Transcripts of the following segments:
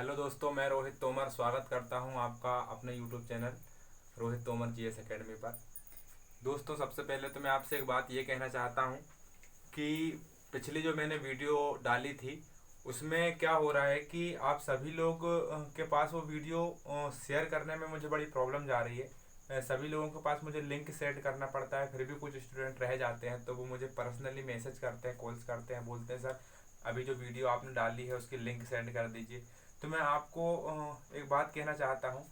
Hello दोस्तों, मैं रोहित तोमर स्वागत करता हूं आपका अपने YouTube channel Rohit Tomar GS academy पर। दोस्तों, सबसे पहले तो मैं आपसे एक बात ये कहना चाहता हूं कि पिछली जो मैंने वीडियो डाली थी उसमें क्या हो रहा है कि आप सभी लोग के पास वो वीडियो शेयर करने में मुझे बड़ी प्रॉब्लम जा रही है। सभी लोगों के पास मुझे लिंक सेंड करना पड़ता है, फिर भी कुछ स्टूडेंट रह जाते हैं तो वो मुझे पर्सनली मैसेज करते हैं, कॉल्स करते हैं, बोलते हैं सर अभी जो वीडियो आपने डाली है उसकी लिंक सेंड कर दीजिए। तो मैं आपको एक बात कहना चाहता हूँ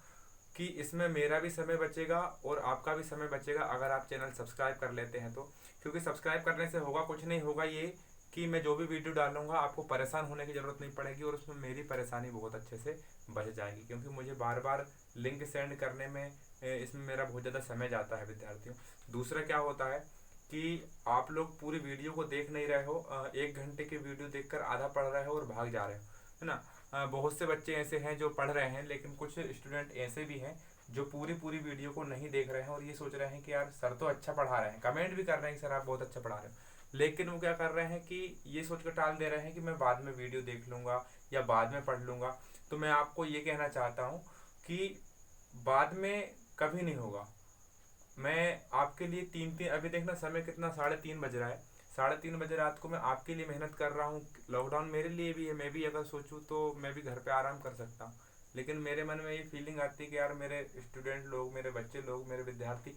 कि इसमें मेरा भी समय बचेगा और आपका भी समय बचेगा अगर आप चैनल सब्सक्राइब कर लेते हैं तो। क्योंकि सब्सक्राइब करने से होगा कुछ नहीं, होगा ये कि मैं जो भी वीडियो डालूंगा आपको परेशान होने की ज़रूरत नहीं पड़ेगी और उसमें मेरी परेशानी बहुत अच्छे से बच जाएगी। क्योंकि मुझे बार बार लिंक सेंड करने में इसमें मेरा बहुत ज़्यादा समय जाता है विद्यार्थियों। दूसरा क्या होता है कि आप लोग पूरी वीडियो को देख नहीं रहे हो, 1 घंटे की वीडियो देखकर आधा पढ़ रहे हो और भाग जा रहे हो, है ना। बहुत से बच्चे ऐसे हैं जो पढ़ रहे हैं, लेकिन कुछ स्टूडेंट ऐसे भी हैं जो पूरी पूरी वीडियो को नहीं देख रहे हैं और ये सोच रहे हैं कि यार सर तो अच्छा पढ़ा रहे हैं, कमेंट भी कर रहे हैं कि सर आप बहुत अच्छा पढ़ा रहे हो, लेकिन वो क्या कर रहे हैं कि ये सोच कर टाल दे रहे हैं कि मैं बाद में वीडियो देख लूँगा या बाद में पढ़ लूँगा। तो मैं आपको ये कहना चाहता हूँ कि बाद में कभी नहीं होगा। मैं आपके लिए तीन तीन अभी देखना समय कितना, 3:30 बज रहा है। 3:30 बजे रात को मैं आपके लिए मेहनत कर रहा हूँ। लॉकडाउन मेरे लिए भी है, मैं भी अगर सोचूं तो मैं भी घर पे आराम कर सकता हूँ, लेकिन मेरे मन में ये फीलिंग आती है कि यार मेरे स्टूडेंट लोग, मेरे बच्चे लोग, मेरे विद्यार्थी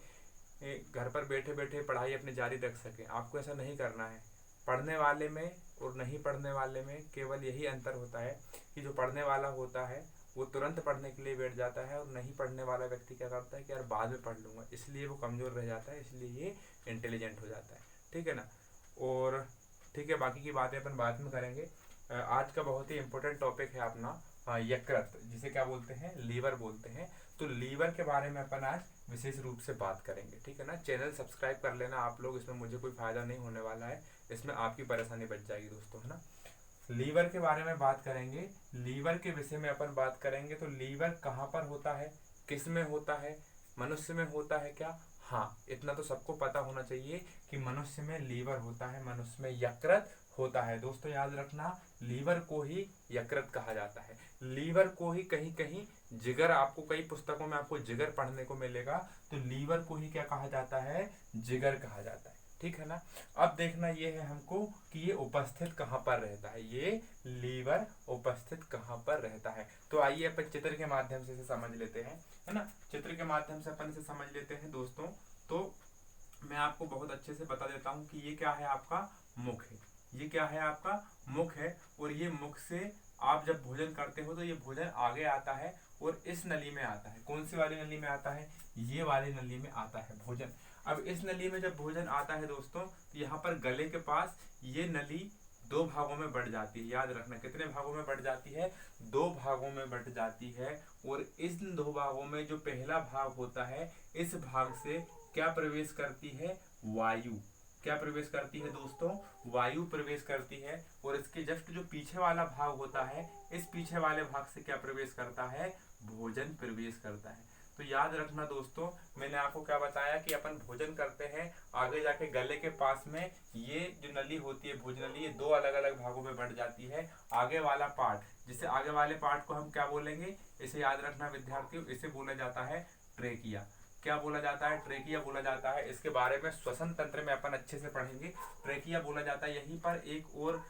घर पर बैठे बैठे पढ़ाई अपनी जारी रख सकें। आपको ऐसा नहीं करना है। पढ़ने वाले में और नहीं पढ़ने वाले में केवल यही अंतर होता है कि जो पढ़ने वाला होता है वो तुरंत पढ़ने के लिए बैठ जाता है और नहीं पढ़ने वाला व्यक्ति क्या करता है कि यार बाद में पढ़ लूँगा, इसलिए वो कमज़ोर रह जाता है, इसलिए ये इंटेलिजेंट हो जाता है। ठीक है ना। और ठीक है, बाकी की बातें अपन बाद में करेंगे। आज का बहुत ही इंपॉर्टेंट टॉपिक है अपना यकृत, जिसे क्या बोलते हैं, लीवर बोलते हैं। तो लीवर के बारे में अपन आज विशेष रूप से बात करेंगे। ठीक है ना। चैनल सब्सक्राइब कर लेना आप लोग, इसमें मुझे कोई फ़ायदा नहीं होने वाला है, इसमें आपकी परेशानी बच जाएगी दोस्तों, है ना। लीवर के बारे में बात करेंगे, लीवर के विषय में अपन बात करेंगे। तो लीवर कहाँ पर होता है, किस में होता है, मनुष्य में होता है क्या? हाँ, इतना तो सबको पता होना चाहिए कि मनुष्य में लीवर होता है, मनुष्य में यकृत होता है। दोस्तों याद रखना, लीवर को ही यकृत कहा जाता है, लीवर को ही कहीं कहीं जिगर, आपको कई पुस्तकों में आपको जिगर पढ़ने को मिलेगा, तो लीवर को ही क्या कहा जाता है, जिगर कहा जाता है। ठीक है ना। अब देखना ये है हमको कि ये उपस्थित कहाँ पर रहता है, ये लीवर उपस्थित कहाँ पर रहता है। तो आइए अपन चित्र के माध्यम से इसे समझ लेते हैं, है ना। चित्र के माध्यम से अपन इसे समझ लेते हैं दोस्तों। तो मैं आपको बहुत अच्छे से बता देता हूँ कि ये क्या है, आपका मुख है। ये क्या है, आपका मुख है। और ये मुख से आप जब भोजन करते हो तो ये भोजन आगे आता है और इस नली में आता है। कौन सी वाली नली में आता है, ये वाली नली में आता है भोजन। अब इस नली में जब भोजन आता है दोस्तों, तो यहाँ पर गले के पास ये नली 2 भागों में बढ़ जाती है। याद रखना, कितने भागों में बढ़ जाती है, 2 भागों में बढ़ जाती है। और इस 2 भागों में जो पहला भाग होता है, इस भाग से क्या प्रवेश करती है, वायु। क्या प्रवेश करती है दोस्तों, वायु प्रवेश करती है। और इसके जस्ट जो पीछे वाला भाग होता है, इस पीछे वाले भाग से क्या प्रवेश करता है, भोजन प्रवेश करता है। तो याद रखना दोस्तों, मैंने आपको क्या बताया कि अपन भोजन करते हैं, आगे जाके गले के पास में ये जो नली होती है भोजनली, ये 2 अलग अलग भागों में बढ़ जाती है। आगे वाला पार्ट, जिसे आगे वाले पार्ट को हम क्या बोलेंगे, इसे याद रखना विद्यार्थियों, इसे बोला जाता है ट्रेकिया। क्या बोला जाता है, ट्रेकिया बोला जाता है। इसके बारे में श्वसन तंत्र में अपन अच्छे से पढ़ेंगे। ट्रेकिया बोला जाता है। यहीं पर एक और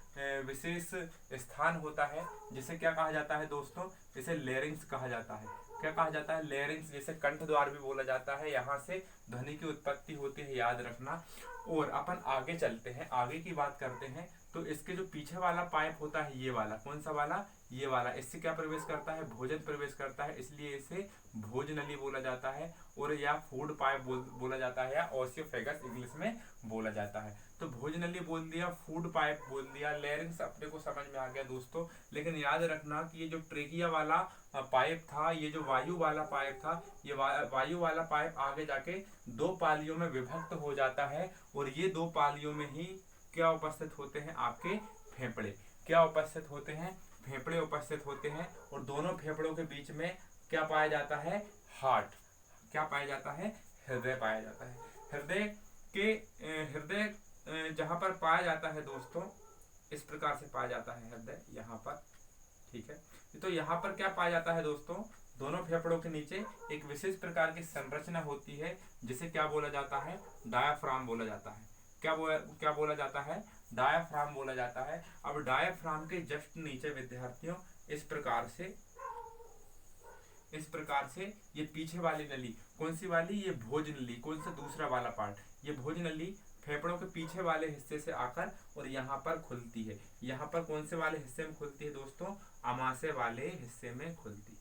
विशेष स्थान होता है जिसे क्या कहा जाता है दोस्तों, इसे लेरिंग्स कहा जाता है। क्या कहा जाता है, लेरिंग्स, जिसे कंठ द्वार भी बोला जाता है। यहाँ से ध्वनि की उत्पत्ति होती है, याद रखना। और अपन आगे चलते हैं, आगे की बात करते हैं। तो इसके जो पीछे वाला पाइप होता है, ये वाला, कौन सा वाला, ये वाला, इससे क्या प्रवेश करता है, भोजन प्रवेश करता है, इसलिए इसे भोजनली बोला जाता है। और या फूड पाइप बोला जाता है, या ओसियोफेगस इंग्लिश में बोला जाता है। तो भोजनली बोल दिया, फूड पाइप बोल दिया, लेरिंग्स अपने को समझ में आ गया दोस्तों। लेकिन याद रखना कि ये जो ट्रेकिया वाला पाइप था, ये जो वायु वाला पाइप था, ये वायु वाला पाइप आगे जाके 2 पालियों में विभक्त हो जाता है। और ये 2 पालियों में ही क्या उपस्थित होते हैं, आपके फेफड़े। क्या उपस्थित होते हैं, फेफड़े उपस्थित होते हैं। और दोनों फेफड़ों के बीच में क्या पाया जाता है, हार्ट। क्या पाया जाता है, हृदय पाया जाता है। हृदय के हृदय जहां पर पाया जाता है दोस्तों, इस प्रकार से पाया जाता है हृदय, यहाँ पर ठीक है। तो यहाँ पर क्या पाया जाता है दोस्तों, दोनों फेफड़ों के नीचे एक विशेष प्रकार की संरचना होती है जिसे क्या बोला जाता है, डायाफ्राम बोला जाता है। क्या बोला जाता है, डायाफ्राम बोला जाता है। अब डायाफ्राम के जस्ट नीचे विद्यार्थियों इस प्रकार से ये पीछे वाली नली, कौन सी वाली, ये भोज नली, कौन सा, दूसरा वाला पार्ट, ये भोज नली फेफड़ों के पीछे वाले हिस्से से आकर और यहाँ पर खुलती है। यहाँ पर कौन से वाले हिस्से में खुलती है दोस्तों, अमाशय वाले हिस्से में खुलती है।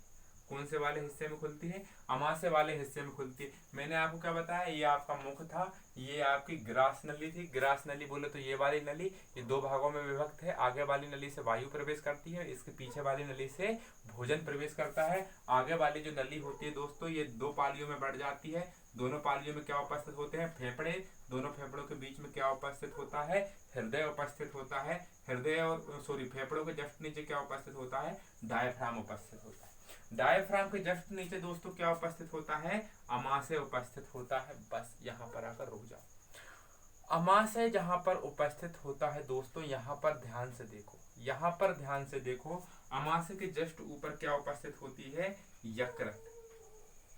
कौन से वाले हिस्से में खुलती है, अमाशय वाले हिस्से में खुलती है। मैंने आपको क्या बताया, ये आपका मुख था, ये आपकी ग्रास नली थी। ग्रास नली बोले तो ये वाली नली, ये दो भागों में विभक्त है। आगे वाली नली से वायु प्रवेश करती है, इसके पीछे वाली नली से भोजन प्रवेश करता है। आगे वाली जो नली होती है दोस्तों, ये दो पालियों में बढ़ जाती है। दोनों पालियों में क्या उपस्थित होते हैं, फेफड़े। दोनों फेफड़ों के बीच में क्या उपस्थित होता है, हृदय उपस्थित होता है। हृदय और फेफड़ों के जस्ट नीचे क्या उपस्थित होता है, डायफ्राम उपस्थित होता है। डायफ्राम के जस्ट नीचे दोस्तों क्या उपस्थित होता है, अमाशय उपस्थित होता है। बस यहाँ पर आकर रुक जाओ। अमाशय जहां पर उपस्थित होता है दोस्तों, यहाँ पर ध्यान से देखो, यहाँ पर ध्यान से देखो। अमाशय के जस्ट ऊपर क्या उपस्थित होती है, यकृत।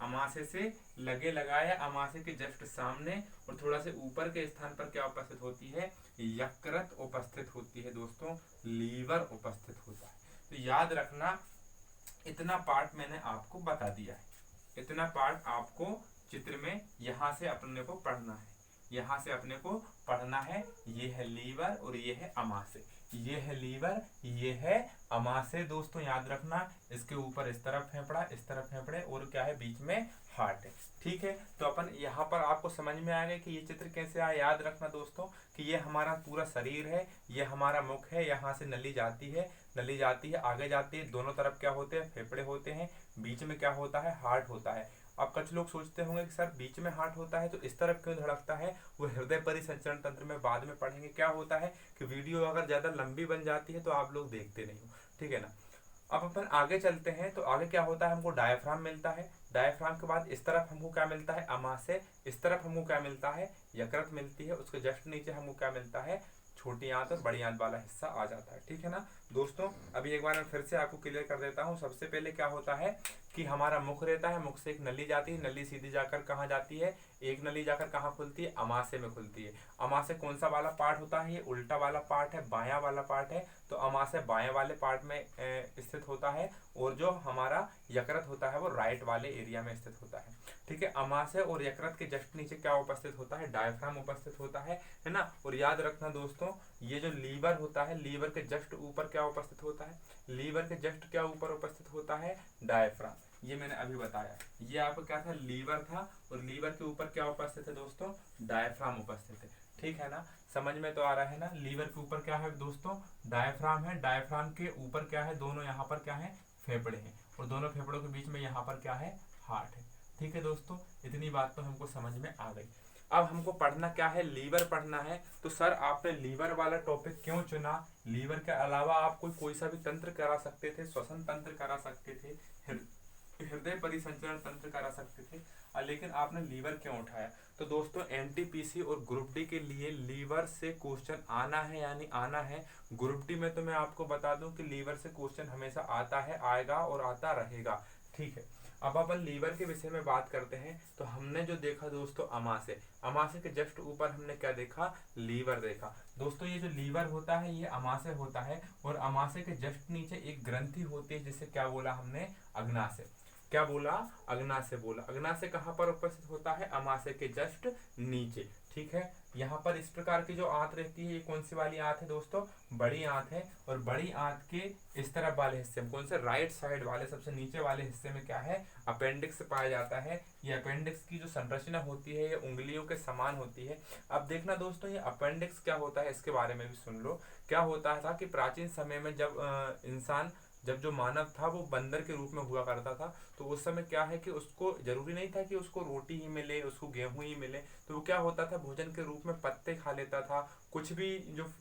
अमाशय से लगे लगाए, अमाशय के जस्ट सामने और थोड़ा से ऊपर के स्थान पर क्या उपस्थित होती है, यकृत उपस्थित होती है दोस्तों, लीवर उपस्थित होता है। तो याद रखना, इतना पार्ट मैंने आपको बता दिया है। इतना पार्ट आपको चित्र में यहाँ से अपने को पढ़ना है, यहाँ से अपने को पढ़ना है। ये है लीवर और ये है अमाशय, ये है लीवर, ये है अमाशय दोस्तों, याद रखना। इसके ऊपर इस तरफ फेफड़ा, इस तरफ फेफड़े और क्या है, बीच में हार्ट है। ठीक है, तो अपन यहाँ पर आपको समझ में आ गया कि ये चित्र कैसे आया। याद रखना दोस्तों कि ये हमारा पूरा शरीर है, ये हमारा मुख है, यहाँ से नली जाती है, नली जाती है, आगे जाती है। दोनों तरफ क्या होते हैं, फेफड़े होते हैं। बीच में क्या होता है, हार्ट होता है। अब कुछ लोग सोचते होंगे कि सर बीच में हार्ट होता है तो इस तरफ क्यों धड़कता है, वो हृदय परिसंचरण तंत्र में बाद में पढ़ेंगे। क्या होता है कि वीडियो अगर ज्यादा लंबी बन जाती है तो आप लोग देखते नहीं हो, ठीक है ना। अब अपन आगे चलते हैं, तो आगे क्या होता है, हमको डायफ्राम मिलता है। डायफ्राम के बाद इस तरफ हमको क्या मिलता है, अमाशय। इस तरफ हमको क्या मिलता है, यकृत मिलती है। उसके जस्ट नीचे हमको क्या मिलता है, छोटी आंत और बड़ी आंत वाला हिस्सा आ जाता है, ठीक है ना दोस्तों। अभी एक बार मैं फिर से आपको क्लियर कर देता हूँ। सबसे पहले क्या होता है कि हमारा मुख रहता है, मुख से एक नली जाती है, नली सीधी जाकर कहाँ जाती है, एक नली जाकर कहाँ खुलती है, अमाशय में खुलती है। अमाशय कौन सा वाला पार्ट होता है, ये उल्टा वाला पार्ट है, बायां वाला पार्ट है। तो अमाशय बाएं वाले पार्ट में स्थित होता है और जो हमारा यकृत होता है वो राइट वाले एरिया में स्थित होता है, ठीक है। अमाशय और यकृत के जस्ट नीचे क्या उपस्थित होता है, डायफ्राम उपस्थित होता है ना। और याद रखना दोस्तों, ये जो लीवर होता है, लीवर के जस्ट ऊपर क्या उपस्थित होता है, लीवर के जस्ट क्या ऊपर उपस्थित होता है, डायफ्राम। ये मैंने अभी बताया। ये आपको क्या था, लीवर था, और लीवर के ऊपर क्या उपस्थित है दोस्तों, डायफ्राम उपस्थित है, ठीक है ना। समझ में तो आ रहा है ना। लीवर के ऊपर क्या है दोस्तों, डायफ्राम है। डायफ्राम के ऊपर क्या है, दोनों यहाँ पर क्या है, फेफड़े हैं, और दोनों फेफड़ों के बीच में यहाँ पर क्या है, हार्ट है, ठीक है दोस्तों। इतनी बात तो हमको समझ में आ गई। अब हमको पढ़ना क्या है, लीवर पढ़ना है। तो सर आपने लीवर वाला टॉपिक क्यों चुना, लीवर के अलावा आप कोई सा भी तंत्र करा सकते थे, श्वसन तंत्र करा सकते थे, हृदय परिसंचरण तंत्र करा सकते थे, लेकिन आपने लीवर क्यों उठाया। तो दोस्तों एनटीपीसी और ग्रुप डी के लिए लीवर से क्वेश्चन आना है, यानी आना है। ग्रुप डी में तो मैं आपको बता दूं कि लीवर से क्वेश्चन हमेशा आता है, आएगा और आता रहेगा, ठीक है। अब अपन लीवर के विषय में बात करते हैं। तो हमने जो देखा दोस्तों, अमाशय, अमाशय के जस्ट ऊपर हमने क्या देखा, लीवर देखा। दोस्तों ये जो लीवर होता है ये अमाशय होता है, और अमाशय के जस्ट नीचे एक ग्रंथि होती है जिसे क्या बोला हमने, अग्नाशय। क्या बोला, अग्नाशय बोला। अग्नाशय कहाँ पर उपस्थित होता है, अमाशय के जस्ट नीचे, ठीक है। यहाँ पर इस प्रकार की जो आंत रहती है, ये कौन सी वाली आंत है दोस्तों, बड़ी आंत है। और बड़ी आंत के इस तरफ वाले हिस्से में, कौन से, राइट साइड वाले सबसे नीचे वाले हिस्से में क्या है, अपेंडिक्स पाया जाता है। ये अपेंडिक्स की जो संरचना होती है ये उंगलियों के समान होती है। अब देखना दोस्तों, ये अपेंडिक्स क्या होता है इसके बारे में भी सुन लो। क्या होता था कि प्राचीन समय में जब जो मानव था वो बंदर के रूप में हुआ करता था, तो उस समय क्या है कि उसको जरूरी नहीं था कि उसको रोटी ही मिले, उसको गेहूं ही मिले। तो वो क्या होता था, भोजन के रूप में पत्ते खा लेता था, कुछ भी जो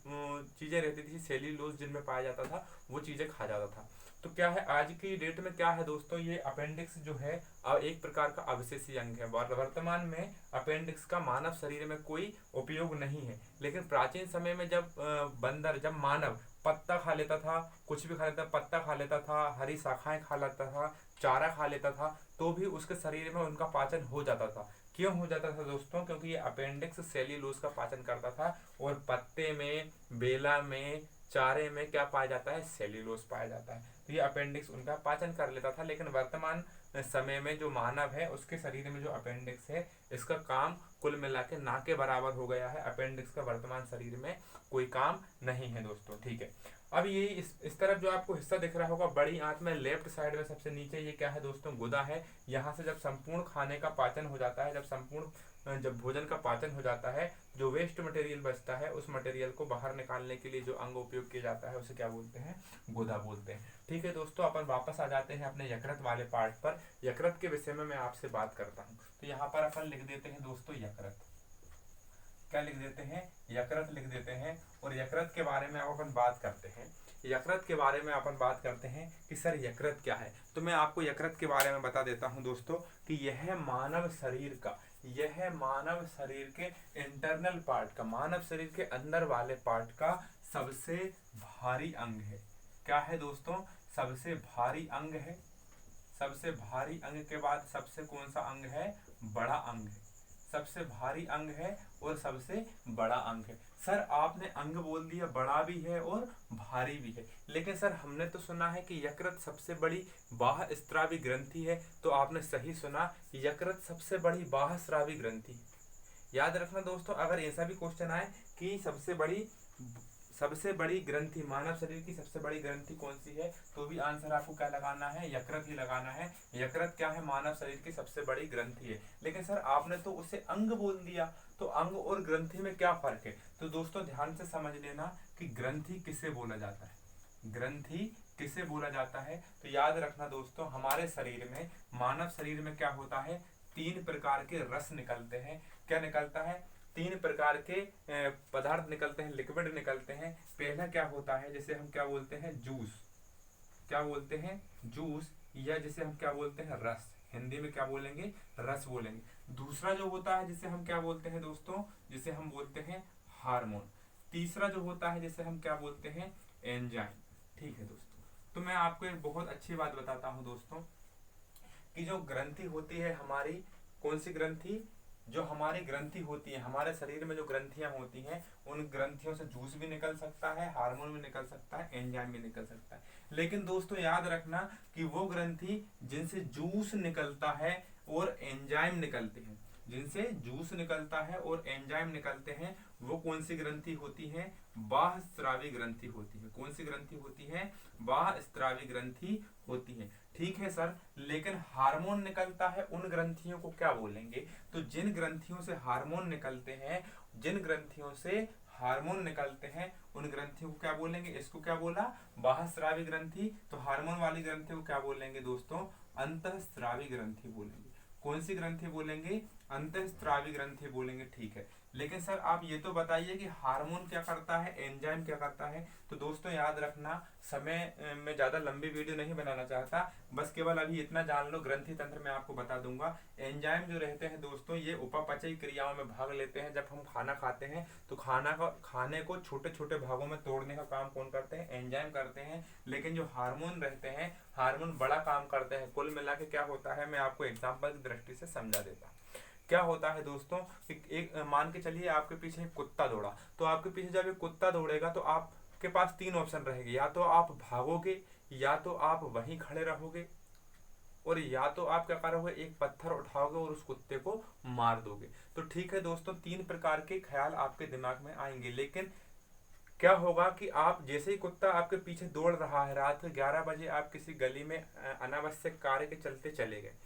चीजें रहती थी सेल्यूलोज जिनमें पाया जाता था वो चीजें खा जाता था। तो क्या है आज की डेट में क्या है दोस्तों, ये अपेंडिक्स जो है एक प्रकार का अवशेषी अंग है। वर्तमान में अपेंडिक्स का मानव शरीर में कोई उपयोग नहीं है, लेकिन प्राचीन समय में जब बंदर जब मानव पत्ता खा लेता था, कुछ भी खा लेता, पत्ता खा लेता था, हरी शाखाएं खा लेता था, चारा खा लेता था, तो भी उसके शरीर में उनका पाचन हो जाता था। क्यों हो जाता था दोस्तों? क्योंकि ये अपेंडिक्स सेल्यूलोज का पाचन करता था, और पत्ते में, बेला में, चारे में क्या पाया जाता है? सेल्यूलोज पाया जाता है। तो ये अपेंडिक्स उनका पाचन कर लेता था। लेकिन वर्तमान समय में जो मानव है उसके शरीर में जो अपेंडिक्स है, इसका काम कुल मिला के ना के बराबर हो गया है। अपेंडिक्स का वर्तमान शरीर में कोई काम नहीं है दोस्तों, ठीक है। अब ये इस तरफ जो आपको हिस्सा दिख रहा होगा बड़ी आंत में लेफ्ट साइड में सबसे नीचे, ये क्या है दोस्तों? गुदा है। यहाँ से जब संपूर्ण खाने का पाचन हो जाता है, जब भोजन का पाचन हो जाता है, जो वेस्ट मटेरियल बचता है उस मटेरियल को बाहर निकालने के लिए जो अंग उपयोग किया जाता है उसे क्या बोलते हैं? गुदा बोलते हैं। ठीक है दोस्तों, अपन वापस आ जाते हैं अपने यकृत वाले पार्ट पर। यकृत के विषय में मैं आपसे बात करता हूँ। तो यहाँ पर अपन लिख देते हैं दोस्तों यकृत। क्या लिख देते हैं? यकृत लिख देते हैं। और यकृत के बारे में अब अपन बात करते हैं। यकृत के बारे में अपन बात करते हैं कि सर यकृत क्या है। तो मैं आपको यकृत के बारे में बता देता हूं दोस्तों कि यह मानव शरीर के इंटरनल पार्ट का, मानव शरीर के अंदर वाले पार्ट का सबसे भारी अंग है। क्या है दोस्तों? सबसे भारी अंग है। सबसे भारी अंग के बाद सबसे कौन सा अंग है? बड़ा अंग है। सबसे भारी अंग है और सबसे बड़ा अंग है। सर आपने अंग बोल दिया, बड़ा भी है और भारी भी है, लेकिन सर हमने तो सुना है कि यकृत सबसे बड़ी बाह्य स्रावी ग्रंथि है। तो आपने सही सुना, यकृत सबसे बड़ी बाह्य स्रावी ग्रंथि है। याद रखना दोस्तों, अगर ऐसा भी क्वेश्चन आए कि सबसे बड़ी ग्रंथि, मानव शरीर की सबसे बड़ी ग्रंथि कौन सी है, तो भी आंसर आपको क्या लगाना है? यकृत ही लगाना है। यकृत क्या है? मानव शरीर की सबसे बड़ी ग्रंथि है। लेकिन सर आपने तो उसे अंग बोल दिया, तो अंग और ग्रंथि में क्या फर्क है? तो दोस्तों ध्यान से समझ लेना कि ग्रंथि किसे बोला जाता है। ग्रंथि किसे बोला जाता है? तो याद रखना दोस्तों, हमारे शरीर में, मानव शरीर में क्या होता है? 3 प्रकार के रस निकलते हैं। क्या निकलता है? 3 प्रकार के पदार्थ निकलते हैं, लिक्विड निकलते हैं। पहला क्या होता है? जिसे हम क्या बोलते हैं? जूस। क्या बोलते हैं? जूस। या जिसे हम क्या बोलते हैं? रस। हिंदी में क्या बोलेंगे? रस बोलेंगे। दूसरा जो होता है जिसे हम क्या बोलते हैं दोस्तों? जिसे हम बोलते हैं हार्मोन। तीसरा जो होता है जिसे हम क्या बोलते हैं? एंजाइम। ठीक है दोस्तों, तो मैं आपको एक बहुत अच्छी बात बताता हूं दोस्तों कि जो ग्रंथि होती है हमारी, कौन सी ग्रंथि? जो हमारी ग्रंथि होती है, हमारे शरीर में जो ग्रंथियां होती हैं, उन ग्रंथियों से जूस भी निकल सकता है, हार्मोन भी निकल सकता है, एंजाइम भी निकल सकता है। लेकिन दोस्तों याद रखना कि वो ग्रंथि जिनसे जूस निकलता है और एंजाइम निकलते हैं, जिनसे जूस निकलता है और एंजाइम निकलते हैं, वो कौन सी ग्रंथि होती है? बाह्य स्रावी ग्रंथि होती है। कौन सी ग्रंथि होती है? बाह्य स्रावी ग्रंथि होती है। ठीक है सर, लेकिन हार्मोन निकलता है, उन ग्रंथियों को क्या बोलेंगे? तो जिन ग्रंथियों से हार्मोन निकलते हैं, जिन ग्रंथियों से हार्मोन निकलते हैं, उन ग्रंथियों को क्या बोलेंगे? इसको क्या बोला? बाह्यस्रावी ग्रंथि। तो हार्मोन वाली ग्रंथि को क्या बोलेंगे दोस्तों? अंतःस्रावी ग्रंथि बोलेंगे। कौन सी ग्रंथि बोलेंगे? अंतःस्रावी ग्रंथि बोलेंगे। ठीक है, लेकिन सर आप ये तो बताइए कि हार्मोन क्या करता है, एंजाइम क्या करता है? तो दोस्तों याद रखना, समय में ज्यादा लंबी वीडियो नहीं बनाना चाहता, बस केवल अभी इतना जान लो, ग्रंथि तंत्र में आपको बता दूंगा। एंजाइम जो रहते हैं दोस्तों, ये उपापचयी क्रियाओं में भाग लेते हैं। जब हम खाना खाते हैं तो खाने को छोटे छोटे भागों में तोड़ने का काम कौन करते हैं? एंजाइम करते हैं। लेकिन जो हार्मोन रहते हैं, हार्मोन बड़ा काम करते हैं। कुल मिला के क्या होता है, मैं आपको एग्जाम्पल की दृष्टि से समझा देता हूँ। क्या होता है दोस्तों, एक मान के चलिए आपके पीछे एक कुत्ता दौड़ा, तो आपके पीछे जब एक कुत्ता दौड़ेगा तो आपके पास 3 ऑप्शन रहेंगे, या तो आप भागोगे, या तो आप वहीं खड़े रहोगे, और या तो आप क्या करोगे? एक पत्थर उठाओगे और उस कुत्ते को मार दोगे। तो ठीक है दोस्तों, 3 प्रकार के ख्याल आपके दिमाग में आएंगे। लेकिन क्या होगा कि आप जैसे ही कुत्ता आपके पीछे दौड़ रहा है, रात के 11 बजे आप किसी गली में अनावश्यक कार्य के चलते चले गए,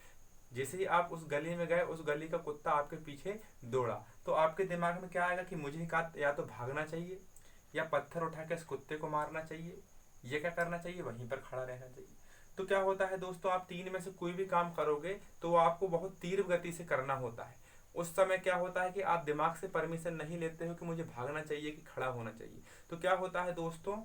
जैसे ही आप उस गली में गए, उस गली का कुत्ता आपके पीछे दौड़ा, तो आपके दिमाग में क्या आएगा कि मुझे या तो भागना चाहिए, या पत्थर उठा के इस कुत्ते को मारना चाहिए, ये क्या करना चाहिए? वहीं पर खड़ा रहना चाहिए। तो क्या होता है दोस्तों, आप 3 में से कोई भी काम करोगे तो आपको बहुत तीव्र गति से करना होता है। उस समय क्या होता है कि आप दिमाग से परमिशन नहीं लेते हो कि मुझे भागना चाहिए कि खड़ा होना चाहिए। तो क्या होता है दोस्तों,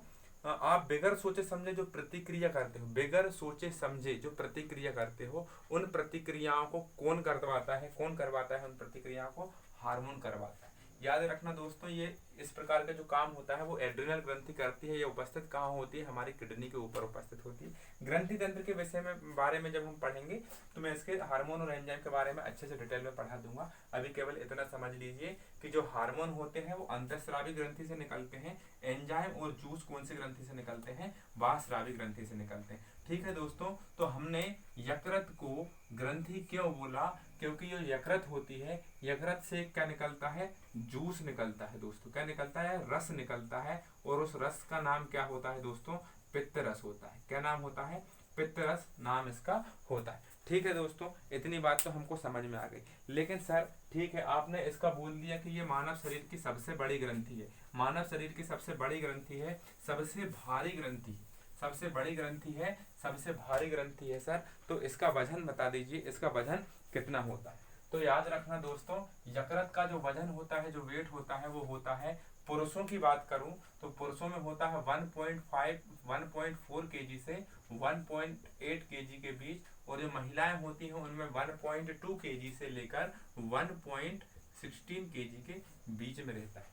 आप बगैर सोचे समझे जो प्रतिक्रिया करते हो, बगैर सोचे समझे जो प्रतिक्रिया करते हो, उन प्रतिक्रियाओं को कौन करवाता है, कौन करवाता है उन प्रतिक्रियाओं को? हार्मोन करवाता है। याद रखना दोस्तों, ये इस प्रकार का जो काम होता है वो एड्रिनल ग्रंथि करती है। ये उपस्थित कहाँ होती है? हमारी किडनी के ऊपर उपस्थित होती है। ग्रंथि तंत्र के विषय में बारे में जब हम पढ़ेंगे तो मैं इसके हार्मोन और एंजाइम के बारे में अच्छे से डिटेल में पढ़ा दूंगा। अभी केवल इतना समझ लीजिए कि जो हार्मोन होते हैं वो अंतःस्रावी ग्रंथि से निकलते हैं, एंजाइम और जूस कौन सी ग्रंथि से निकलते हैं? बाह्यस्रावी ग्रंथि से निकलते हैं। ठीक है दोस्तों, तो हमने यकृत को ग्रंथि क्यों बोला? क्योंकि जो यकृत होती है, यकृत से क्या निकलता है? जूस निकलता है दोस्तों। क्या निकलता है? रस निकलता है। और उस रस का नाम क्या होता है दोस्तों? पित्त रस होता है। क्या नाम होता है? पित्त रस नाम इसका होता है। ठीक है दोस्तों, इतनी बात तो हमको समझ में आ गई। लेकिन सर ठीक है, आपने इसका बोल दिया कि ये मानव शरीर की सबसे बड़ी ग्रंथि है, मानव शरीर की सबसे बड़ी ग्रंथि है, सबसे भारी ग्रंथि है, सबसे बड़ी ग्रंथि है, सबसे भारी ग्रंथि है सर, तो इसका वजन बता दीजिए, इसका वजन कितना होता है? तो याद रखना दोस्तों, यकृत का जो वजन होता है, जो वेट होता है, वो होता है, पुरुषों की बात करूं तो पुरुषों में होता है 1.4 केजी से 1.8 केजी के बीच, और जो महिलाएं होती हैं उनमें 1.2 केजी से लेकर 1.16 केजी के बीच में रहता है।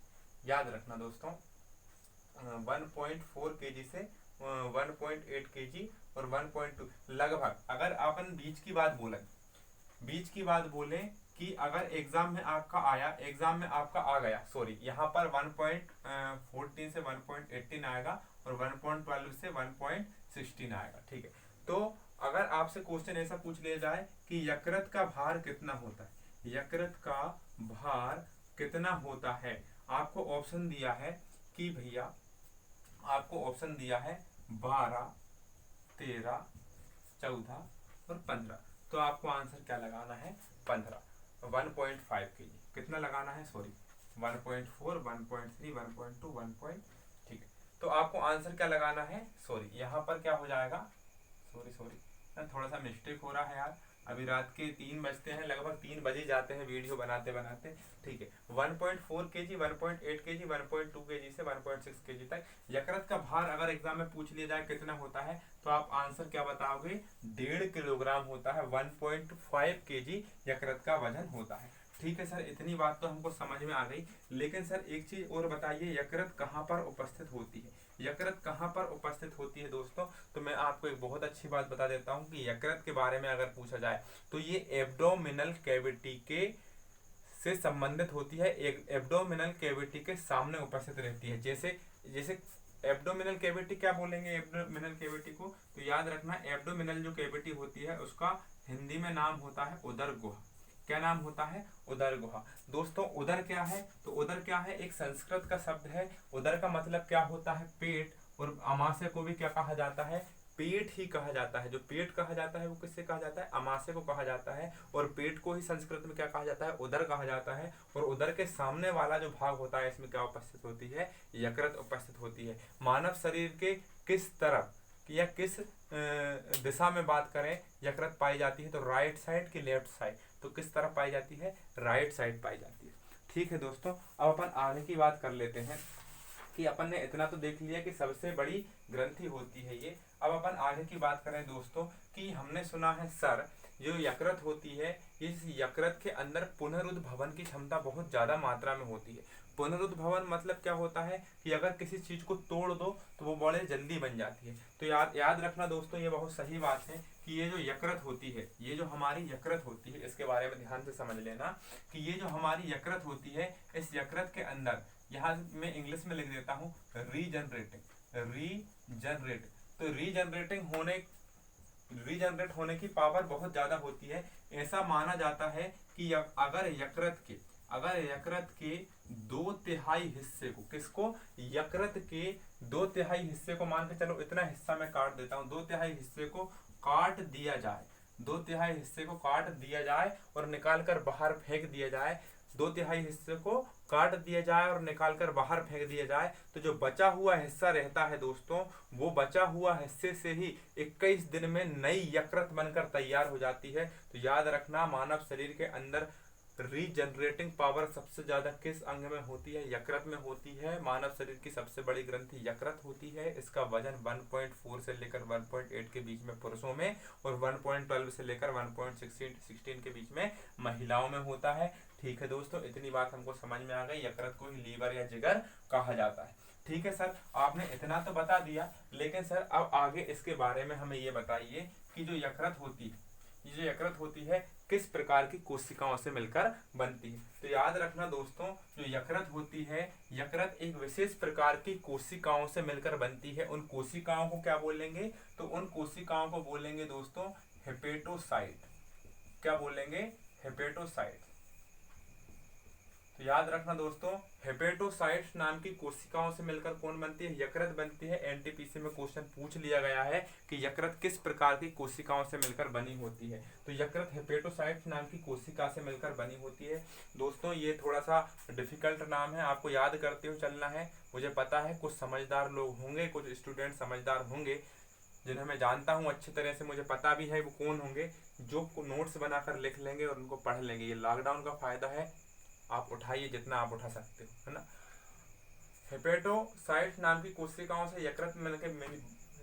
याद रखना दोस्तों, 1.4 केजी से 1.8 केजी और 1.2 लगभग। अगर अपन बीच की बात बोलें, बीच की बात बोलें कि अगर एग्जाम में आपका आया, एग्जाम में आपका आ गया, सॉरी यहाँ पर 1.14 से 1.18 आएगा और 1.12 से 1.16 आएगा। ठीक है, तो अगर आपसे क्वेश्चन ऐसा पूछ लिया जाए कि यकृत का भार कितना होता है, यकृत का भार कितना होता है, आपको ऑप्शन दिया है कि भैया, आपको ऑप्शन दिया है 12, 13, 14 और 15, तो आपको आंसर क्या लगाना है? 15, 1.5 केजी। कितना लगाना है? सॉरी 1.4, 1.3, 1.2, 1. ठीक है, तो आपको आंसर क्या लगाना है? सॉरी यहाँ पर क्या हो जाएगा? सॉरी थोड़ा सा मिस्टेक हो रहा है यार, अभी रात के 3 बजते हैं, लगभग 3 बज ही जाते हैं वीडियो बनाते बनाते। ठीक है, 1.4 केजी, 1.8 केजी, 1.2 केजी से 1.6 केजी तक यकृत का भार अगर एग्जाम में पूछ लिया जाए कितना होता है, तो आप आंसर क्या बताओगे? 1.5 किलोग्राम होता है। 1.5 केजी यकृत का वजन होता है। ठीक है सर, इतनी बात तो हमको समझ में आ गई। लेकिन सर एक चीज और बताइए, यकृत कहाँ पर उपस्थित होती है? यकृत कहाँ पर उपस्थित होती है दोस्तों? तो मैं आपको एक बहुत अच्छी बात बता देता हूँ कि यकृत के बारे में अगर पूछा जाए तो ये एब्डोमिनल कैविटी के से संबंधित होती है। एक एब्डोमिनल कैविटी के सामने उपस्थित रहती है। जैसे जैसे एब्डोमिनल कैविटी क्या बोलेंगे? एब्डोमिनल कैविटी को तो याद रखना, एब्डोमिनल जो कैविटी होती है उसका हिंदी में नाम होता है उदर गुहा। क्या नाम होता है? उदर गुहा। दोस्तों उदर क्या है? तो उदर क्या है? एक संस्कृत का शब्द है। उदर का मतलब क्या होता है? पेट। और अमाशय को भी क्या कहा जाता है? पेट ही कहा जाता है। जो पेट कहा जाता है वो किससे कहा जाता है? अमाशय को कहा जाता है। और पेट को ही संस्कृत में क्या कहा जाता है? उदर कहा जाता है। और उदर के सामने वाला जो भाग होता है इसमें क्या उपस्थित होती है? यकृत उपस्थित होती है। मानव शरीर के किस तरफ या किस दिशा में बात करें यकृत पाई जाती है? तो राइट साइड की लेफ्ट साइड? तो किस तरफ पाई जाती है? राइट साइड पाई जाती है। ठीक है दोस्तों, अब अपन आगे की बात कर लेते हैं कि अपन ने इतना तो देख लिया कि सबसे बड़ी ग्रंथि होती है ये। अब अपन आगे की बात करें दोस्तों कि हमने सुना है सर, जो यकृत होती है, इस यकृत के अंदर पुनरुद्भवन की क्षमता बहुत ज्यादा मात्रा में होती है। पुनरुद्भवन मतलब क्या होता है कि अगर किसी चीज को तोड़ दो तो वो बड़े जल्दी बन जाती है। तो याद रखना दोस्तों, ये बहुत सही बात है कि ये जो यकृत होती है, ये जो हमारी यकृत होती है, इसके बारे में ध्यान से समझ लेना कि ये जो हमारी यकृत होती है, इस यकृत के अंदर, यहाँ मैं इंग्लिश में लिख देता हूँ रीजनरेट। तो रीजनरेट होने की पावर बहुत ज्यादा होती है। ऐसा माना जाता है कि अगर यकृत के 2/3 हिस्से को, किसको? यकृत के 2/3 हिस्से को, मान के चलो इतना हिस्सा मैं काट देता हूँ, 2/3 हिस्से को काट दिया जाए, 2/3 हिस्से को काट दिया जाए और निकाल कर बाहर फेंक दिया जाए, 2/3 हिस्से को काट दिया जाए और निकालकर बाहर फेंक दिया जाए, तो जो बचा हुआ हिस्सा रहता है दोस्तों, वो बचा हुआ हिस्से से ही 21 दिन में नई यकृत बनकर तैयार हो जाती है। तो याद रखना, मानव शरीर के अंदर रीजनरेटिंग पावर सबसे ज्यादा किस अंग में होती है? यकृत में होती है। मानव शरीर की सबसे बड़ी ग्रंथि यकृत होती है। इसका वजन 1.4 से लेकर 1.8 के बीच में पुरुषों में और 1.12 से लेकर 1.16 के बीच में महिलाओं में होता है। ठीक है दोस्तों, इतनी बात हमको समझ में आ गई। यकृत को ही लीवर या जिगर कहा जाता है। ठीक है सर, आपने इतना तो बता दिया, लेकिन सर अब आगे इसके बारे में हमें ये बताइए कि जो यकृत होती है, ये जो यकृत होती है किस प्रकार की कोशिकाओं से मिलकर बनती है? तो याद रखना दोस्तों, जो यकृत होती है, यकृत एक विशेष प्रकार की कोशिकाओं से मिलकर बनती है। उन कोशिकाओं को क्या बोलेंगे? तो उन कोशिकाओं को बोलेंगे दोस्तों हेपेटोसाइट। क्या बोलेंगे? हेपेटोसाइट। तो याद रखना दोस्तों, हेपेटोसाइट्स नाम की कोशिकाओं से मिलकर कौन बनती है? यकृत बनती है। एनटीपीसी में क्वेश्चन पूछ लिया गया है कि यकृत किस प्रकार की कोशिकाओं से मिलकर बनी होती है? तो यकृत हेपेटोसाइट्स नाम की कोशिका से मिलकर बनी होती है। दोस्तों ये थोड़ा सा डिफिकल्ट नाम है, आपको याद करते हुए चलना है। मुझे पता है कुछ समझदार लोग होंगे, कुछ स्टूडेंट समझदार होंगे जिन्हें मैं जानता हूँ अच्छी तरह से, मुझे पता भी है वो कौन होंगे, जो नोट्स बनाकर लिख लेंगे और उनको पढ़ लेंगे। ये लॉकडाउन का फायदा है, आप उठाइए जितना आप उठा सकते हो, है ना। हेपेटोसाइट्स नाम की कोशिकाओं से यकृत मिलकर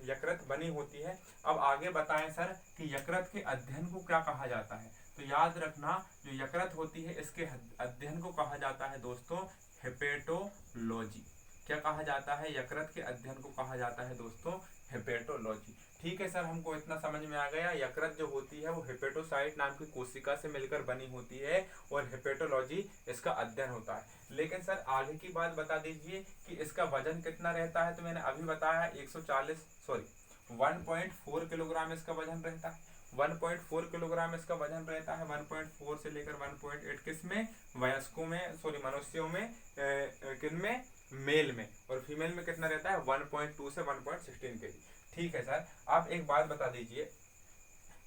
यकृत बनी होती है। अब आगे बताएं सर कि यकृत के अध्ययन को क्या कहा जाता है? तो याद रखना, जो यकृत होती है इसके अध्ययन को कहा जाता है दोस्तों हेपेटोलॉजी। क्या कहा जाता है? यकृत के अध्ययन को कहा जाता है दोस्तों हेपेटोलॉजी। ठीक है सर, हमको इतना समझ में आ गया। यकृत जो होती है वो हेपेटोसाइट नाम की कोशिका से मिलकर बनी होती है और हेपेटोलॉजी इसका अध्ययन होता है। लेकिन सर आगे की बात बता दीजिए कि इसका वजन कितना रहता है? तो मैंने अभी बताया 1.4 किलोग्राम इसका वजन रहता है। 1.4 किलोग्राम इसका वजन रहता है। 1.4 से लेकर 1.8 किस में? वयस्कों में, मनुष्यों में, किन में? मेल में। और फीमेल में कितना रहता है? 1.2 से 1.16 के। ठीक है सर, आप एक बात बता दीजिए,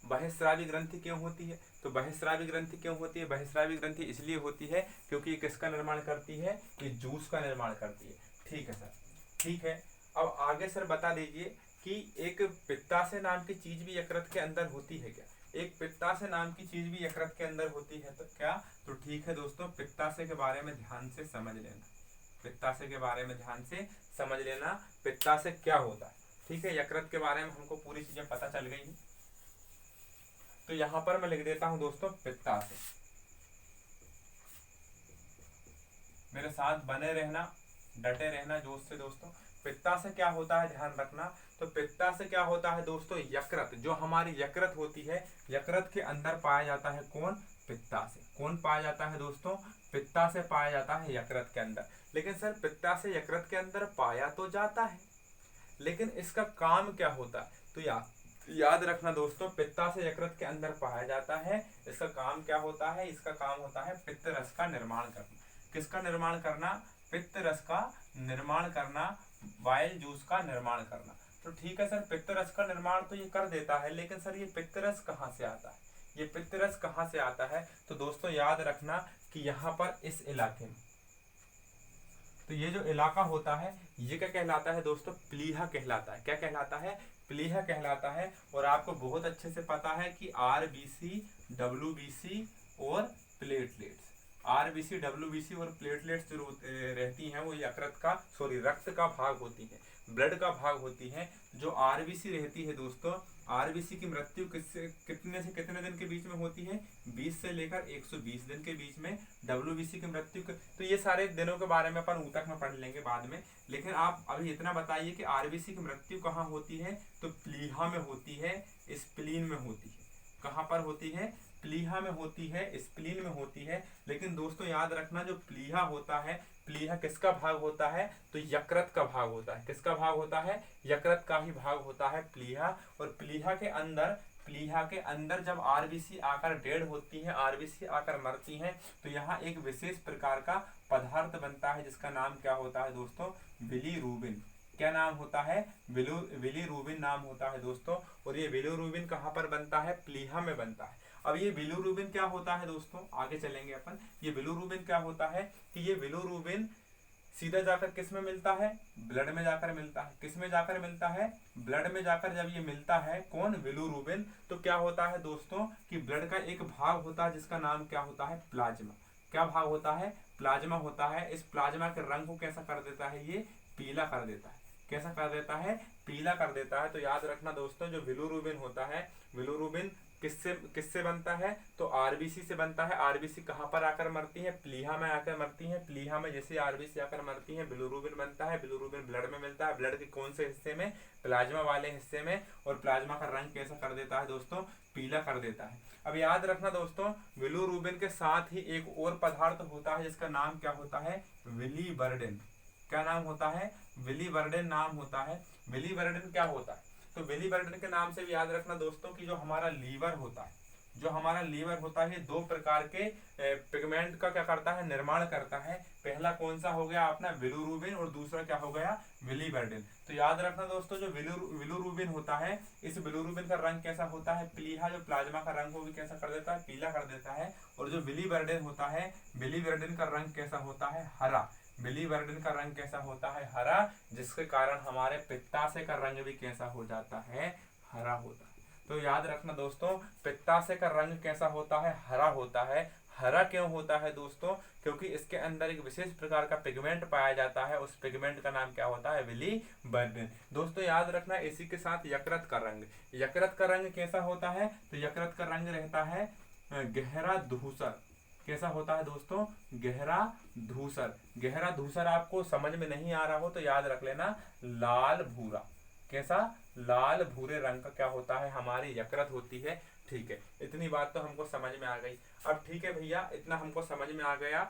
बहिस्रावी ग्रंथि क्यों होती है? तो बहिस्रावी ग्रंथि क्यों होती है? बहिस्रावी ग्रंथि इसलिए होती है क्योंकि ये किसका निर्माण करती है? ये जूस का निर्माण करती है। ठीक है सर, ठीक है। अब आगे सर बता दीजिए कि एक पित्ताशय नाम की चीज भी यकृत के अंदर होती है क्या? एक पित्ताशय नाम की चीज भी यकृत के अंदर होती है तो क्या? तो ठीक है दोस्तों, पित्ताशय के बारे में ध्यान से समझ लेना। पित्ताशय के बारे में ध्यान से समझ लेना, पित्ताशय क्या होता है। ठीक है, यकृत के बारे में हमको पूरी चीजें पता चल गई हैं। तो यहां पर मैं लिख देता हूं दोस्तों पित्ताशय। मेरे साथ बने रहना, डटे रहना जोश से दोस्तों। पित्ताशय क्या होता है ध्यान रखना। तो पित्ताशय क्या होता है दोस्तों? यकृत, जो हमारी यकृत होती है, यकृत के अंदर पाया जाता है कौन? पित्ताशय। कौन पाया जाता है दोस्तों? पित्ताशय पाया जाता है यकृत के अंदर। लेकिन सर पित्ताशय यकृत के अंदर पाया तो जाता है, लेकिन इसका काम क्या होता है? तो याद रखना दोस्तों, पित्ताशय यकृत के अंदर पाया जाता है। इसका काम क्या होता है? इसका काम होता है पित्त रस का निर्माण करना। किसका निर्माण करना? पित्त रस का निर्माण करना, बाइल जूस का निर्माण करना। तो ठीक है सर, पित्त रस का निर्माण तो ये कर देता है, लेकिन सर ये पित्त रस कहाँ से आता है? ये पित्त रस कहाँ से आता है? तो दोस्तों याद रखना कि यहाँ पर इस इलाके में, तो ये जो इलाका होता है ये क्या कहलाता है दोस्तों? प्लीहा कहलाता है। क्या कहलाता है? प्लीहा कहलाता है। और आपको बहुत अच्छे से पता है कि आरबीसी, डब्ल्यूबीसी और प्लेटलेट्स, आरबीसी, डब्ल्यूबीसी और प्लेटलेट्स जो रहती हैं वो यकृत का, रक्त का भाग होती है, ब्लड का भाग होती है। जो आरबीसी रहती है दोस्तों, आरबीसी की मृत्यु कितने से कितने दिन के बीच में होती है? 20 से लेकर 120 दिन के बीच में। डब्ल्यूबीसी की मृत्यु तो ये सारे दिनों के बारे में अपन ऊतक में पढ़ लेंगे बाद में, लेकिन आप अभी इतना बताइए कि आरबीसी की मृत्यु कहाँ होती है? तो प्लीहा में होती है, स्प्लीन में होती है। कहाँ पर होती है? प्लीहा में होती है, स्प्लीन में होती है। लेकिन दोस्तों याद रखना, जो प्लीहा होता है, प्लीहा किसका भाग होता है? तो यकृत का भाग होता है। किसका भाग होता है? यकृत का ही भाग होता है प्लीहा। और प्लीहा के अंदर जब आरबीसी आकर डेड होती है, आरबीसी आकर मरती हैं, तो यहाँ एक विशेष प्रकार का पदार्थ बनता है जिसका नाम क्या होता है दोस्तों? बिलीरुबिन। क्या नाम होता है? बिलीरुबिन नाम होता है दोस्तों। और ये बिलीरुबिन कहाँ पर बनता है? प्लीहा में बनता है। अब ये बिलीरुबिन क्या होता है दोस्तों? आगे चलेंगे अपन। ये बिलीरुबिन क्या होता है कि ये बिलीरुबिन सीधा जाकर किस में मिलता है, ब्लड में जाकर मिलता है। किस में जाकर मिलता है, ब्लड में जाकर जब ये मिलता है, कौन, बिलिरुबिन, तो क्या होता है दोस्तों कि ब्लड का एक भाग होता है जिसका नाम क्या होता है, प्लाज्मा। क्या भाग होता है, प्लाज्मा होता है। इस प्लाज्मा के रंग को कैसा कर देता है, ये पीला कर देता है। कैसा कर देता है, पीला कर देता है। तो याद रखना दोस्तों, जो बिलिरुबिन होता है, बिलिरुबिन किससे किससे बनता है, तो आरबीसी से बनता है। आरबीसी कहाँ पर आकर मरती है, प्लीहा में आकर मरती है। प्लीहा में जैसे आरबीसी आकर मरती है, बिलिरुबिन बनता है। बिलिरुबिन ब्लड में मिलता है। ब्लड के कौन से हिस्से में, प्लाज्मा वाले हिस्से में। और प्लाज्मा का रंग कैसा कर देता है दोस्तों, पीला कर देता है। अब याद रखना दोस्तों, बिलिरुबिन के साथ ही एक और पदार्थ होता है जिसका नाम क्या होता है, बिलिवर्डिन। क्या नाम होता है, बिलिवर्डिन नाम होता है। बिलिवर्डिन क्या होता है, तो बिलिवर्डिन के नाम से भी याद रखना दोस्तों कि जो हमारा लीवर होता है, जो हमारा लीवर होता है, दो प्रकार के पिगमेंट का क्या करता है, निर्माण करता है। पहला कौन सा हो गया अपना, बिलिरुबिन, और दूसरा क्या हो गया, बिलिवर्डिन। तो याद रखना दोस्तों, जो बिलिरुबिन होता है, इस बिलिरुबिन का रंग कैसा होता है, प्लीहा, जो प्लाज्मा का रंग को भी कैसा कर देता है, पीला कर देता है। और जो बिलिवर्डिन होता है, बिलिवर्डिन का रंग कैसा होता है, हरा। बिलिवर्डिन का रंग कैसा होता है, हरा, जिसके कारण हमारे पित्ताशय का रंग भी कैसा हो जाता है, हरा होता है। तो याद रखना दोस्तों, पित्ताशय का रंग कैसा होता है, हरा होता है। हरा क्यों होता है दोस्तों, क्योंकि इसके अंदर एक विशेष प्रकार का पिगमेंट पाया जाता है। उस पिगमेंट का नाम क्या होता है, बिलिवर्डिन। दोस्तों याद रखना, इसी के साथ यकृत का रंग, यकृत का रंग कैसा होता है, तो यकृत का रंग रहता है गहरा धूसर। कैसा होता है दोस्तों, गहरा धूसर। गहरा धूसर आपको समझ में नहीं आ रहा हो तो याद रख लेना, लाल भूरा। कैसा, लाल भूरे रंग का क्या होता है, हमारी यकृत होती है। ठीक है, इतनी बात तो हमको समझ में आ गई। अब ठीक है भैया, इतना हमको समझ में आ गया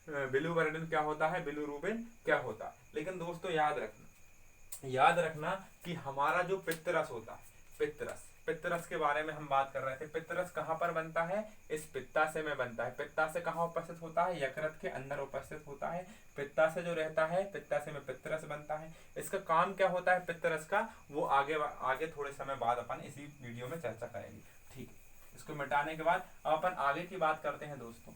बिलिवर्डिन क्या होता है, बिलिरुबिन क्या होता है। लेकिन दोस्तों याद रखना, याद रखना कि हमारा जो पित्तरस होता है, पित्तरस, पित्तरस के बारे में हम बात कर रहे थे। पित्तरस कहाँ पर बनता है, इस पित्ताशय में बनता है। पित्ताशय कहाँ उपस्थित होता है, यकृत के अंदर उपस्थित होता है। पित्ताशय जो रहता है, पित्ताशय में पित्तरस बनता है। इसका काम क्या होता है पित्तरस का, वो आगे आगे थोड़े समय बाद अपन इसी वीडियो में चर्चा करेंगे। ठीक है, इसको मिटाने के बाद अपन आगे की बात करते हैं दोस्तों।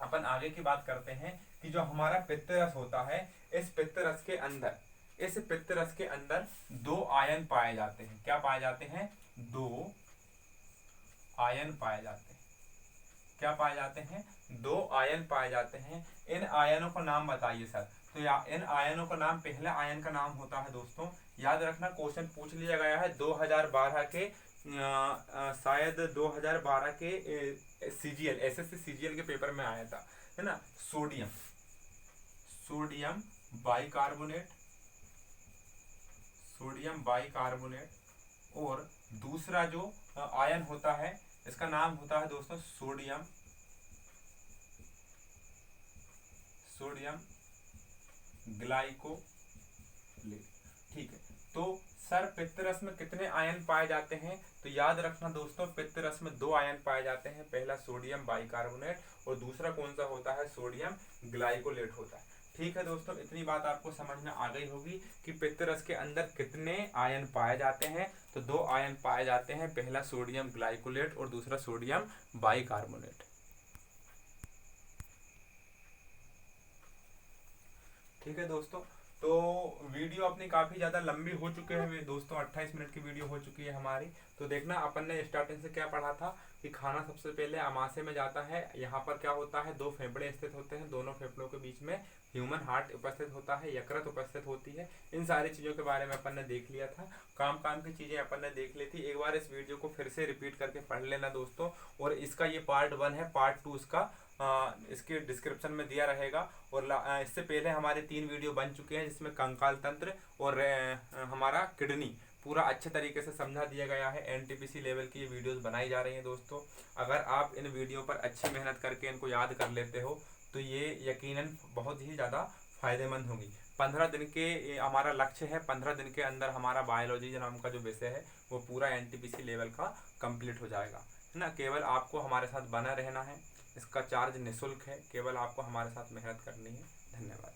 अपन आगे की बात करते हैं कि जो हमारा पित्तरस होता है, इस पित्तरस के अंदर, इस पित्तरस के अंदर दो आयन पाए जाते हैं। क्या पाए जाते हैं, दो आयन पाए जाते हैं। क्या पाए जाते हैं, दो आयन पाए जाते हैं। इन आयनों का नाम बताइए सर। तो इन आयनों का नाम, पहले आयन का नाम होता है दोस्तों, याद रखना क्वेश्चन पूछ लिया गया है 2012 के शायद 2012 के सीजीएल, एसएससी सीजीएल के पेपर में आया था, है ना। Sodium, sodium bicarbonate, sodium bicarbonate. और दूसरा जो आयन होता है, इसका नाम होता है दोस्तों सोडियम, सोडियम ग्लाइकोलेट। ठीक है, तो सर पित्तरस में कितने आयन पाए जाते हैं, तो याद रखना दोस्तों, पित्तरस में दो आयन पाए जाते हैं। पहला सोडियम बाइकार्बोनेट और दूसरा कौन सा होता है, सोडियम ग्लाइकोलेट होता है। ठीक है दोस्तों, इतनी बात आपको समझ में आ गई होगी कि पित्तरस के अंदर कितने आयन पाए जाते हैं। तो दो आयन पाए जाते हैं, पहला सोडियम ग्लाइकोलेट और दूसरा सोडियम बाइकार्बोनेट। ठीक है दोस्तों, तो वीडियो अपनी काफ़ी ज़्यादा लंबी हो चुके हैं दोस्तों, 28 मिनट की वीडियो हो चुकी है हमारी। तो देखना, अपन ने स्टार्टिंग से क्या पढ़ा था कि खाना सबसे पहले आमाशय में जाता है। यहाँ पर क्या होता है, दो फेफड़े स्थित होते हैं, दोनों फेफड़ों के बीच में ह्यूमन हार्ट उपस्थित होता है, यकृत उपस्थित होती है। इन सारी चीज़ों के बारे में अपन ने देख लिया था, काम काम की चीज़ें अपन ने देख ली थी। एक बार इस वीडियो को फिर से रिपीट करके पढ़ लेना दोस्तों। और इसका ये पार्ट 1 है, पार्ट 2 इसका इसके डिस्क्रिप्शन में दिया रहेगा। और इससे पहले हमारे 3 वीडियो बन चुके हैं, जिसमें कंकाल तंत्र और हमारा किडनी पूरा अच्छे तरीके से समझा दिया गया है। एनटीपीसी लेवल की ये वीडियोस बनाई जा रही हैं दोस्तों। अगर आप इन वीडियो पर अच्छी मेहनत करके इनको याद कर लेते हो तो ये यकीनन बहुत ही ज़्यादा फायदेमंद होगी। 15 दिन के हमारा लक्ष्य है, 15 दिन के अंदर हमारा बायोलॉजी नाम का जो विषय है वो पूरा एनटीपीसी लेवल का कंप्लीट हो जाएगा, है ना। केवल आपको हमारे साथ बना रहना है, इसका चार्ज निःशुल्क है, केवल आपको हमारे साथ मेहनत करनी है। धन्यवाद।